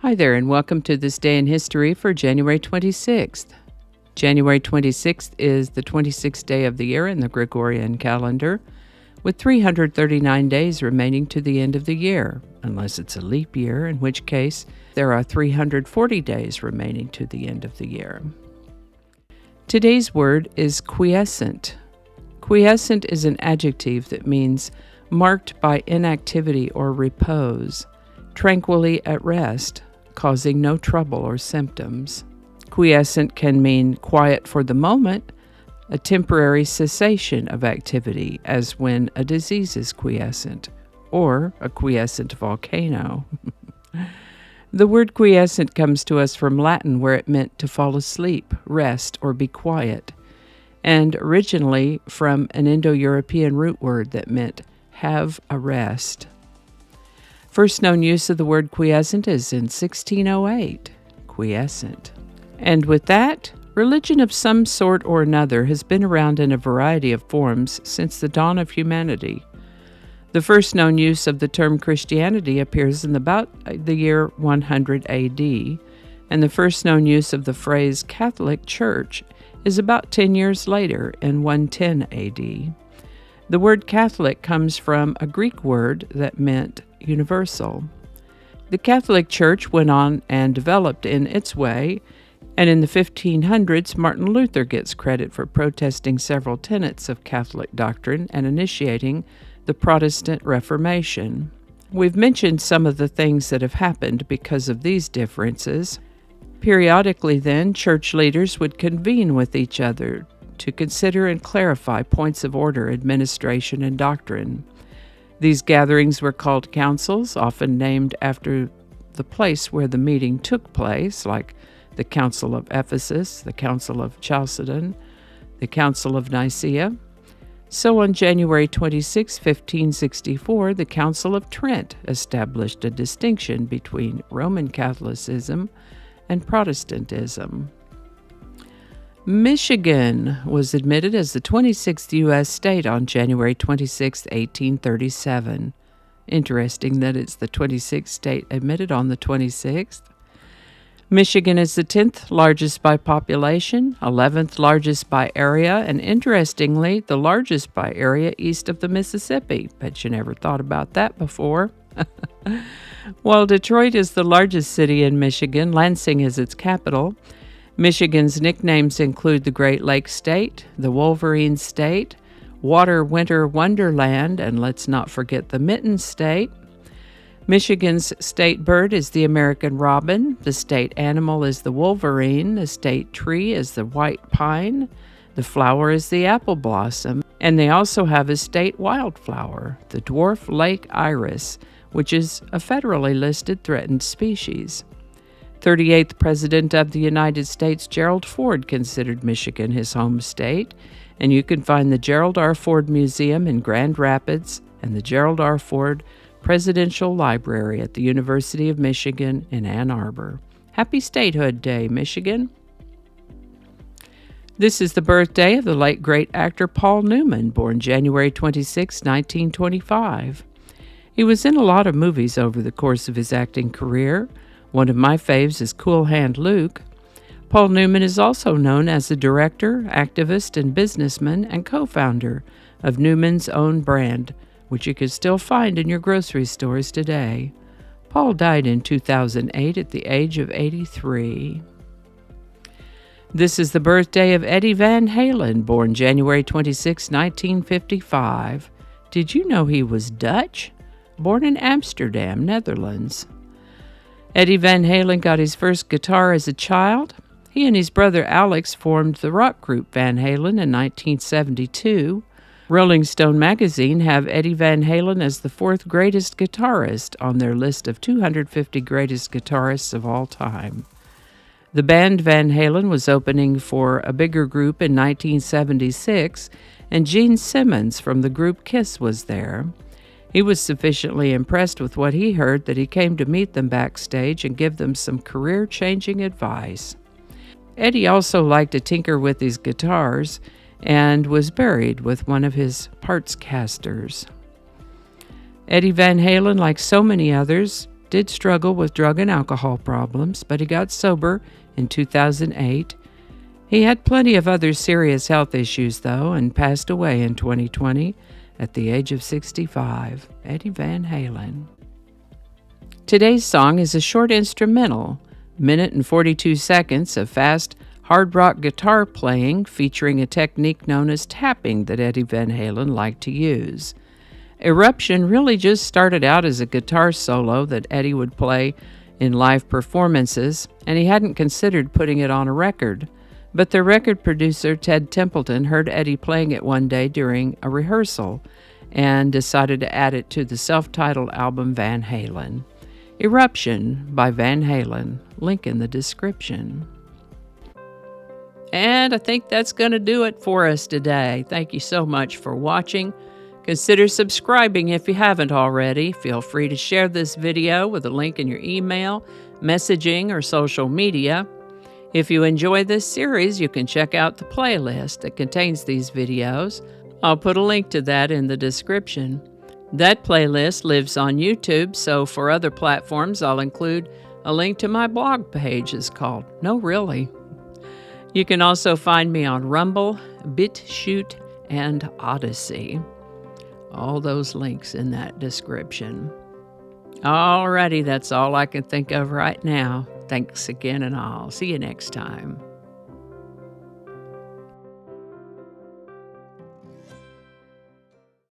Hi there, and welcome to this day in history for January 26th. January 26th is the 26th day of the year in the Gregorian calendar, with 339 days remaining to the end of the year, unless it's a leap year, in which case there are 340 days remaining to the end of the year. Today's word is quiescent. Quiescent is an adjective that means marked by inactivity or repose, tranquilly at rest, causing no trouble or symptoms. Quiescent can mean quiet for the moment, a temporary cessation of activity, as when a disease is quiescent, or a quiescent volcano. The word quiescent comes to us from Latin, where it meant to fall asleep, rest, or be quiet, and originally from an Indo-European root word that meant have a rest. First known use of the word quiescent is in 1608, quiescent. And with that, religion of some sort or another has been around in a variety of forms since the dawn of humanity. The first known use of the term Christianity appears in about the year 100 AD, and the first known use of the phrase Catholic Church is about 10 years later in 110 AD. The word Catholic comes from a Greek word that meant universal. The Catholic Church went on and developed in its way, and in the 1500s, Martin Luther gets credit for protesting several tenets of Catholic doctrine and initiating the Protestant Reformation. We've mentioned some of the things that have happened because of these differences. Periodically, then, church leaders would convene with each other to consider and clarify points of order, administration, and doctrine. These gatherings were called councils, often named after the place where the meeting took place, like the Council of Ephesus, the Council of Chalcedon, the Council of Nicaea. So on January 26, 1564, the Council of Trent established a distinction between Roman Catholicism and Protestantism. Michigan was admitted as the 26th U.S. state on January 26, 1837. Interesting that it's the 26th state admitted on the 26th. Michigan is the 10th largest by population, 11th largest by area, and interestingly, the largest by area east of the Mississippi. Bet you never thought about that before. While Detroit is the largest city in Michigan, Lansing is its capital. Michigan's nicknames include the Great Lakes State, the Wolverine State, Water Winter Wonderland, and let's not forget the Mitten State. Michigan's state bird is the American robin, the state animal is the wolverine, the state tree is the white pine, the flower is the apple blossom, and they also have a state wildflower, the dwarf lake iris, which is a federally listed threatened species. 38th President of the United States, Gerald Ford, considered Michigan his home state, and you can find the Gerald R Ford Museum in Grand Rapids and the Gerald R Ford Presidential Library at the University of Michigan in Ann Arbor. Happy Statehood Day, Michigan! This is the birthday of the late great actor Paul Newman, born January 26, 1925. He was in a lot of movies over the course of his acting career. One of my faves is Cool Hand Luke. Paul Newman is also known as the director, activist, and businessman and co-founder of Newman's own brand, which you can still find in your grocery stores today. Paul died in 2008 at the age of 83. This is the birthday of Eddie Van Halen, born January 26, 1955. Did you know he was Dutch? Born in Amsterdam, Netherlands. Eddie Van Halen got his first guitar as a child. He and his brother Alex formed the rock group Van Halen in 1972. Rolling Stone magazine have Eddie Van Halen as the fourth greatest guitarist on their list of 250 greatest guitarists of all time. The band Van Halen was opening for a bigger group in 1976, and Gene Simmons from the group Kiss was there. He was sufficiently impressed with what he heard that he came to meet them backstage and give them some career-changing advice. Eddie also liked to tinker with his guitars and was buried with one of his parts casters. Eddie Van Halen, like so many others, did struggle with drug and alcohol problems, but he got sober in 2008. He had plenty of other serious health issues, though, and passed away in 2020 at the age of 65. Eddie Van Halen. Today's song is a short instrumental, minute and 42 seconds of fast hard rock guitar playing featuring a technique known as tapping that Eddie Van Halen liked to use. Eruption really just started out as a guitar solo that Eddie would play in live performances, and he hadn't considered putting it on a record. But the record producer, Ted Templeton, heard Eddie playing it one day during a rehearsal and decided to add it to the self-titled album Van Halen. Eruption by Van Halen. Link in the description. And I think that's going to do it for us today. Thank you so much for watching. Consider subscribing if you haven't already. Feel free to share this video with a link in your email, messaging, or social media. If you enjoy this series, you can check out the playlist that contains these videos. I'll put a link to that in the description. That playlist lives on YouTube, so for other platforms, I'll include a link to my blog page. It's called No Really. You can also find me on Rumble, BitChute, and Odyssey. All those links in that description. Alrighty, that's all I can think of right now. Thanks again, and I'll see you next time.